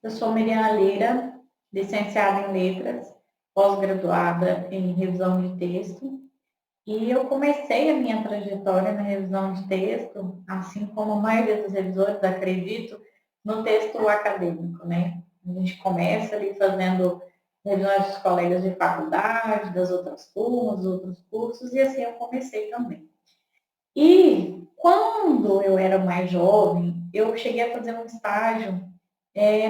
Eu sou Miriana Lira, licenciada em Letras, pós-graduada em revisão de texto, e eu comecei a minha trajetória na revisão de texto, assim como a maioria dos revisores, acredito, no texto acadêmico, né? A gente começa ali fazendo revisões dos colegas de faculdade, das outras turmas, dos outros cursos, e assim eu comecei também. E quando eu era mais jovem, eu cheguei a fazer um estágio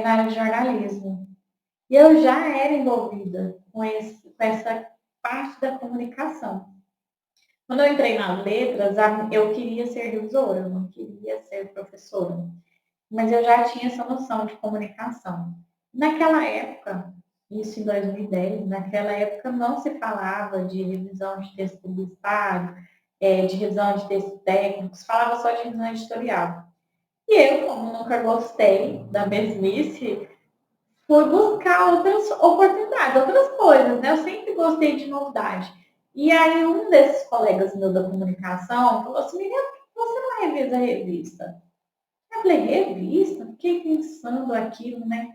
na área de jornalismo. E eu já era envolvida com essa parte da comunicação. Quando eu entrei nas letras, eu queria ser revisora, eu não queria ser professora. Mas eu já tinha essa noção de comunicação. Naquela época, isso em 2010, naquela época não se falava de revisão de texto publicitário, de revisão de texto técnico, se falava só de revisão editorial. E eu, como nunca gostei da mesmice, fui buscar outras oportunidades, outras coisas, né? Eu sempre gostei de novidade. E aí um desses colegas meu da comunicação falou assim, Miriam, por que você não revisa a revista? Eu falei, revista? Fiquei pensando aquilo, né?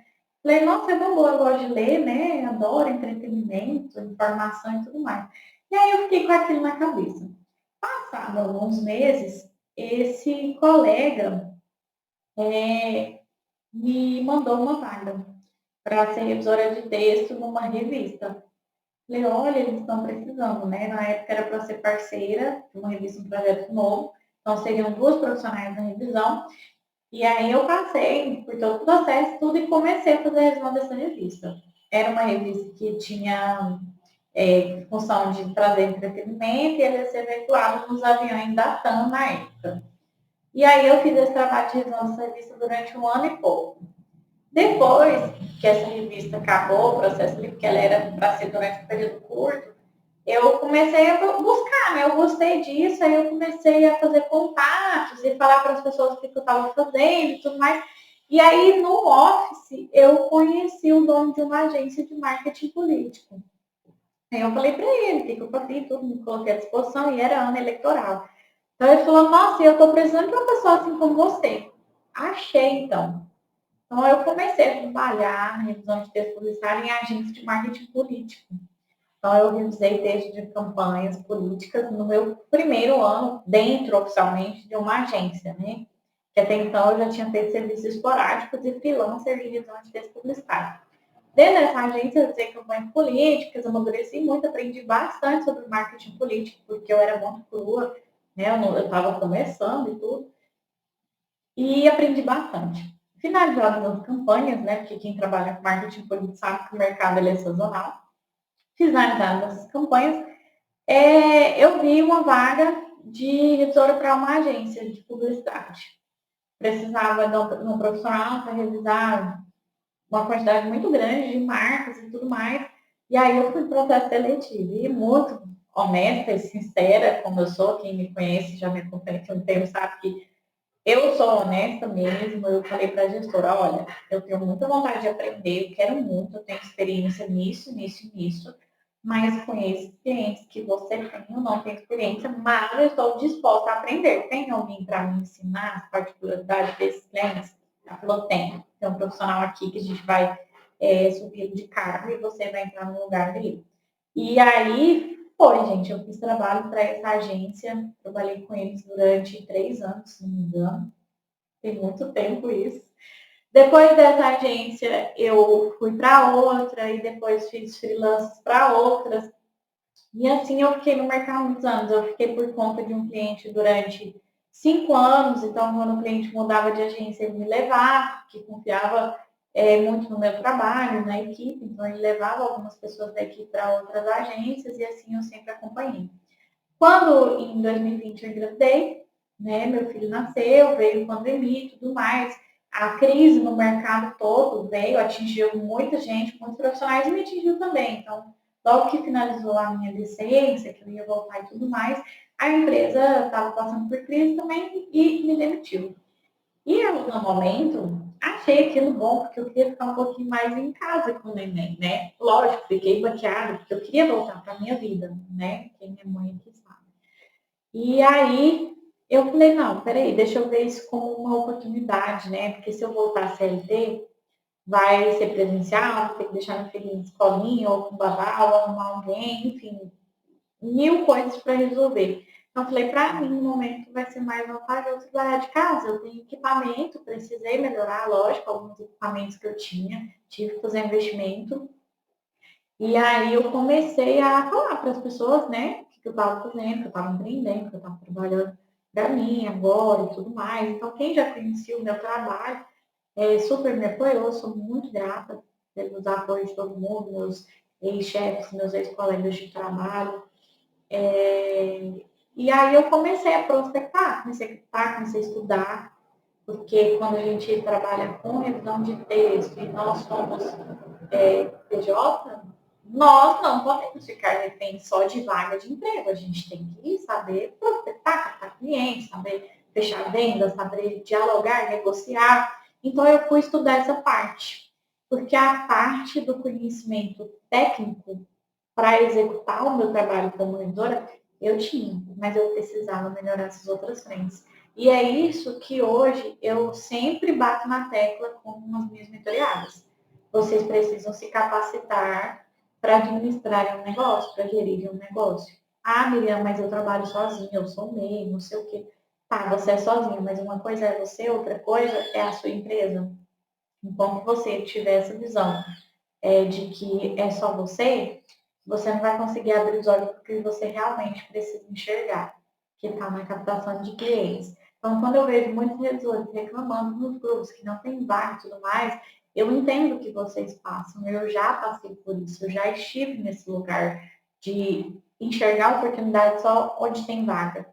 Falei, nossa, é tão boa, eu gosto de ler, né? Adoro entretenimento, informação e tudo mais. E aí eu fiquei com aquilo na cabeça. Passado alguns meses, esse colega me mandou uma vaga para ser revisora de texto numa revista. Falei, olha, eles estão precisando, né? Na época era para ser parceira de uma revista, um projeto novo. Então seriam duas profissionais na revisão. E aí eu passei por todo o processo, tudo, e comecei a fazer a revisão dessa revista. Era uma revista que tinha função de trazer entretenimento e ele ia ser veiculado nos aviões da TAM na época. E aí eu fiz esse trabalho de revisão dessa revista durante um ano e pouco. Depois que essa revista acabou, o processo livre, que ela era para ser durante um período curto, eu comecei a buscar, né? Eu gostei disso, aí eu comecei a fazer contatos e falar para as pessoas o que eu estava fazendo e tudo mais. E aí, no Office, eu conheci o dono de uma agência de marketing político. Aí eu falei para ele o que eu fazia, tudo, me coloquei à disposição, e era ano eleitoral. Então ele falou, nossa, eu estou precisando de uma pessoa assim como você. Achei, então. Então, eu comecei a trabalhar na revisão de texto publicitário em agência de marketing político. Então, eu revisei textos de campanhas políticas no meu primeiro ano, dentro oficialmente de uma agência, né? Que até então eu já tinha feito serviços esporádicos e freelancer de revisão de texto publicitário. Dentro dessa agência, eu revisei campanhas políticas, amadureci muito, aprendi bastante sobre marketing político, porque eu era muito crua, né? Eu estava começando e tudo, e aprendi bastante. Finalizadas as campanhas, né? Porque quem trabalha com marketing político sabe que o mercado é sazonal. Finalizadas as campanhas, eu vi uma vaga de revisora para uma agência de publicidade. Precisava de um profissional para revisar uma quantidade muito grande de marcas e tudo mais. E aí eu fui para o processo seletivo. E muito honesta e sincera, como eu sou, quem me conhece, já me acompanha há um tempo, sabe que eu sou honesta mesmo. Eu falei para a gestora, olha, eu tenho muita vontade de aprender, eu quero muito, eu tenho experiência nisso, nisso e nisso, mas com esses clientes que você tem, eu não tenho experiência, mas eu estou disposta a aprender. Tem alguém para me ensinar as particularidades desses clientes? Ela falou, tem um profissional aqui que a gente vai subir de cargo e você vai entrar no lugar dele. E aí foi, gente, eu fiz trabalho para essa agência, trabalhei com eles durante 3 anos, se não me engano, tem muito tempo isso. Depois dessa agência, eu fui para outra e depois fiz freelances para outras. E assim eu fiquei no mercado muitos anos. Eu fiquei por conta de um cliente durante 5 anos. Então, quando o cliente mudava de agência, ele me levava, porque confiava muito no meu trabalho, na equipe. Então, ele levava algumas pessoas da equipe para outras agências e assim eu sempre acompanhei. Quando em 2020 eu engravidei, né, meu filho nasceu, veio pandemia e tudo mais, a crise no mercado todo veio, atingiu muita gente, muitos profissionais, e me atingiu também. Então, logo que finalizou a minha licença, que eu ia voltar e tudo mais, a empresa estava passando por crise também e me demitiu. E eu, no momento, achei aquilo bom, porque eu queria ficar um pouquinho mais em casa com o neném, né? Lógico, fiquei baqueada, porque eu queria voltar para a minha vida, né? Quem é mãe aqui sabe. E aí eu falei, não, peraí, deixa eu ver isso como uma oportunidade, né? Porque se eu voltar a CLT, vai ser presencial, vou ter que deixar meu filho em escolinha, ou com babá, ou arrumar alguém, enfim, mil coisas para resolver. Então, eu falei, para mim, no momento, vai ser mais vantajoso trabalhar de casa. Eu tenho equipamento, precisei melhorar, lógico, alguns equipamentos que eu tinha, tive que fazer investimento. E aí eu comecei a falar para as pessoas, né, o que eu estava fazendo, que eu estava empreendendo, que eu estava trabalhando para mim agora e tudo mais. Então, quem já conhecia o meu trabalho, super me apoiou, sou muito grata pelos apoios de todo mundo, meus ex-chefes, meus ex-colegas de trabalho. E aí eu comecei a prospectar, comecei a estudar, porque quando a gente trabalha com revisão de texto e nós somos PJ, nós não podemos ficar refém só de vaga de emprego. A gente tem que saber prospectar, captar clientes, saber fechar vendas, saber dialogar, negociar. Então eu fui estudar essa parte, porque a parte do conhecimento técnico para executar o meu trabalho como revisora, eu tinha, mas eu precisava melhorar essas outras frentes. E é isso que hoje eu sempre bato na tecla com as minhas mentoreadas. Vocês precisam se capacitar para administrar um negócio, para gerir um negócio. Ah, Miriam, mas eu trabalho sozinha, eu sou MEI, não sei o quê. Tá, você é sozinha, mas uma coisa é você, outra coisa é a sua empresa. Enquanto você tiver essa visão de que é só você, você não vai conseguir abrir os olhos porque você realmente precisa enxergar, que está na captação de clientes. Então, quando eu vejo muitos revisores reclamando nos grupos que não tem vaga e tudo mais, eu entendo o que vocês passam, eu já passei por isso, eu já estive nesse lugar de enxergar oportunidade só onde tem vaga.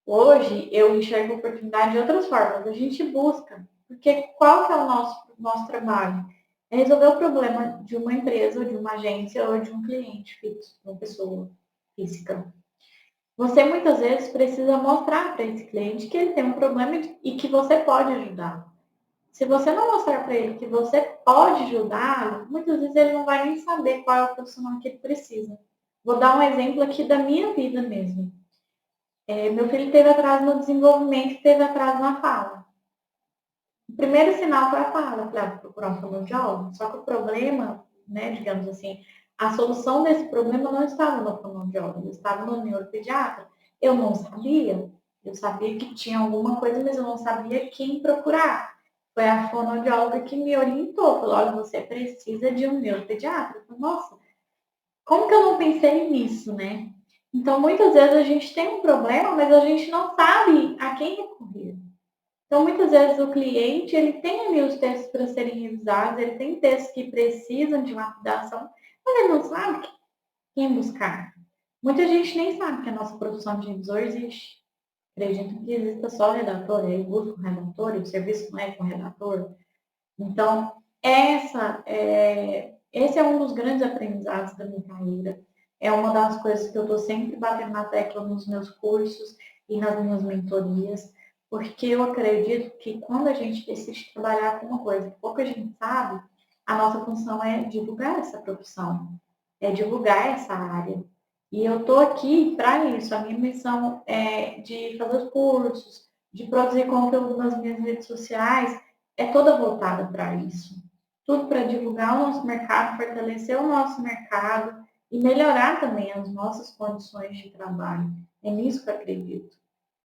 Hoje, eu enxergo oportunidade de outras formas, a gente busca, porque qual que é o nosso trabalho? É resolver o problema de uma empresa, ou de uma agência, ou de um cliente fixo, uma pessoa física. Você muitas vezes precisa mostrar para esse cliente que ele tem um problema e que você pode ajudar. Se você não mostrar para ele que você pode ajudá-lo, muitas vezes ele não vai nem saber qual é o profissional que ele precisa. Vou dar um exemplo aqui da minha vida mesmo. Meu filho teve atraso no desenvolvimento e teve atraso na fala. O primeiro sinal foi a fala, para procurar um fonoaudiólogo. Só que o problema, né, digamos assim, a solução desse problema não estava no fonoaudiólogo, estava no neuropediatra. Eu não sabia. Eu sabia que tinha alguma coisa, mas eu não sabia quem procurar. Foi a fonoaudióloga que me orientou. Falou, olha, você precisa de um neuropediatra. Eu falei, nossa, como que eu não pensei nisso, né? Então, muitas vezes a gente tem um problema, mas a gente não sabe a quem recorrer. Então, muitas vezes o cliente, ele tem ali os textos para serem revisados, ele tem textos que precisam de uma lapidação, mas ele não sabe quem buscar. Muita gente nem sabe que a nossa profissão de revisor existe. Acredito que exista só redator, aí busca o redator e o serviço não é com o redator. Então, esse é um dos grandes aprendizados da minha carreira. É uma das coisas que eu estou sempre batendo na tecla nos meus cursos e nas minhas mentorias, porque eu acredito que quando a gente decide trabalhar com uma coisa que pouca gente sabe, a nossa função é divulgar essa profissão, é divulgar essa área. E eu estou aqui para isso. A minha missão é de fazer os cursos, de produzir conteúdo nas minhas redes sociais, é toda voltada para isso. Tudo para divulgar o nosso mercado, fortalecer o nosso mercado e melhorar também as nossas condições de trabalho. É nisso que eu acredito.